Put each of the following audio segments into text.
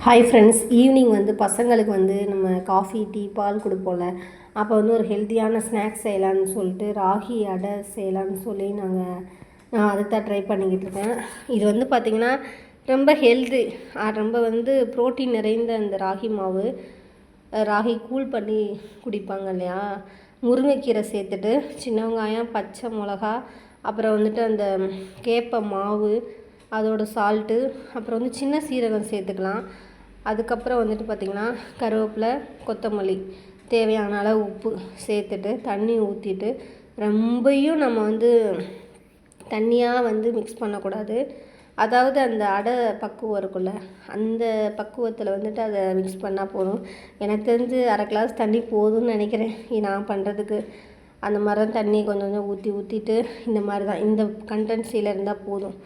Hi friends, evening பசங்களுக்கு நம்ம coffee tea பால் கொடுப்போம்ல. அப்போ ஒரு ஹெல்த்தியான ஸ்நாக்ஸ் செய்யலான்னு சொல்லிட்டு ராகி அடை செய்யலான்னு சொல்லி நான் அதுக்கு தான் ட்ரை பண்ணிக்கிட்டு இருக்கேன். இது பார்த்திங்கன்னா ரொம்ப ஹெல்த்து, ரொம்ப ப்ரோட்டீன் நிறைந்த அந்த ராகி மாவு. ராகி கூழ் பண்ணி குடிப்பாங்க இல்லையா, முருங்கைக்கீரை சேர்த்துட்டு சின்ன வெங்காயம் பச்சை மிளகா அப்புறம் அந்த கேப்பை மாவு அதோட சால்ட்டு அப்புறம் சின்ன சீரகம் சேர்த்துக்கலாம். அதுக்கப்புறம் பார்த்திங்கன்னா கருவேப்பிலை கொத்தமல்லி தேவையான அளவு உப்பு சேர்த்துட்டு தண்ணி ஊற்றிட்டு ரொம்பையும் நம்ம தண்ணியாக மிக்ஸ் பண்ணக்கூடாது. அதாவது அந்த அடை பக்குவம் இருக்குல்ல, அந்த பக்குவத்தில் அதை மிக்ஸ் பண்ணால் போதும். எனக்கு தெரிஞ்சு அரை கிளாஸ் தண்ணி போதும்னு நினைக்கிறேன் நான் பண்ணுறதுக்கு. அந்த மாதிரி தான் தண்ணி கொஞ்சம் கொஞ்சம் ஊற்றிட்டு இந்த மாதிரி தான் இந்த கண்டென்சியில் இருந்தால் போதும்.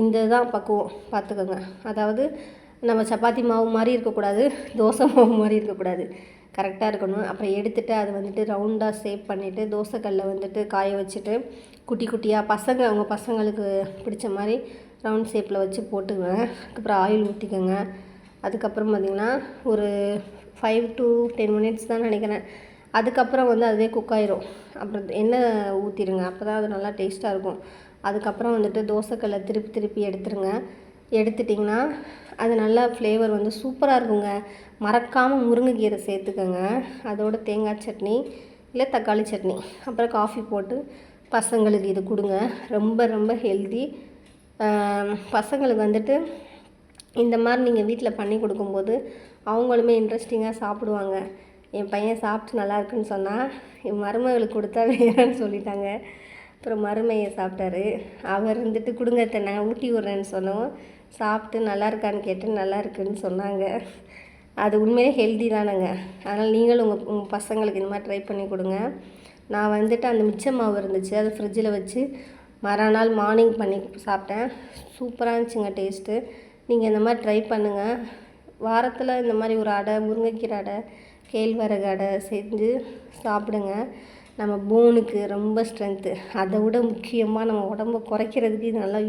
இந்த தான் பக்குவம் பார்த்துக்கோங்க. அதாவது நம்ம சப்பாத்தி மாவு மாதிரி இருக்கக்கூடாது, தோசை மாவு மாதிரி இருக்கக்கூடாது, கரெக்டாக இருக்கணும். அப்புறம் எடுத்துகிட்டு அதை ரவுண்டாக ஷேப் பண்ணிவிட்டு தோசைக்கல்லில் காய வச்சுட்டு குட்டி குட்டியாக அவங்க பசங்களுக்கு பிடிச்ச மாதிரி ரவுண்ட் ஷேப்பில் வச்சு போட்டுங்க. அதுக்கப்புறம் ஆயில் ஊற்றிக்கோங்க. அதுக்கப்புறம் பார்த்திங்கன்னா ஒரு 5 to 10 மினிட்ஸ் தான் நினைக்கிறேன். அதுக்கப்புறம் அதுவே குக் ஆயிரும். அப்புறம் எண்ணெய் ஊற்றிடுங்க, அப்போ தான் அது நல்லா டேஸ்ட்டாக இருக்கும். அதுக்கப்புறம் தோசைக்கல்லை திருப்பி எடுத்துருங்க. எடுத்துட்டிங்கன்னா அது நல்லா ஃப்ளேவர் சூப்பராக இருக்குங்க. மறக்காமல் முருங்கைக்கீரை சேர்த்துக்கோங்க. அதோட தேங்காய் சட்னி இல்லை தக்காளி சட்னி அப்புறம் காஃபி போட்டு பசங்களுக்கு இது கொடுங்க. ரொம்ப ரொம்ப ஹெல்தி. பசங்களுக்கு இந்த மாதிரி நீங்கள் வீட்டில் பண்ணி கொடுக்கும்போது அவங்களுமே இன்ட்ரெஸ்டிங்காக சாப்பிடுவாங்க. என் பையன் சாப்பிட்டு நல்லா இருக்குன்னு சொன்னால் என் மருமகளுக்கு கொடுத்தா வேணும்னு சொல்லிட்டாங்க. அப்புறம் மருமையை சாப்பிட்டாரு. அவர் கொடுங்க நான் ஊட்டி விட்றேன்னு சொன்னோம். சாப்பிட்டு நல்லா இருக்கான்னு கேட்டு நல்லா இருக்குன்னு சொன்னாங்க. அது உண்மையிலே ஹெல்தி தானேங்க. அதனால் நீங்களும் உங்கள் பசங்களுக்கு இந்த மாதிரி ட்ரை பண்ணி கொடுங்க. நான் அந்த மிச்ச மாவு இருந்துச்சு, அது ஃப்ரிட்ஜில் வச்சு மறுநாள் மார்னிங் பண்ணி சாப்பிட்டேன். சூப்பராக இருந்துச்சுங்க டேஸ்ட்டு. நீங்கள் இந்த மாதிரி ட்ரை பண்ணுங்கள். வாரத்தில் இந்த மாதிரி ஒரு அடை, முருங்கைக்கீரை அடை, கேழ்வரகு அடை செஞ்சு சாப்பிடுங்க. நம்ம போனுக்கு ரொம்ப ஸ்ட்ரென்த்து. அதை விட முக்கியமாக நம்ம உடம்பை குறைக்கிறதுக்கு இது நல்லா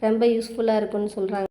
ரொம்ப யூஸ்ஃபுல்லாக இருக்குன்னு சொல்கிறாங்க.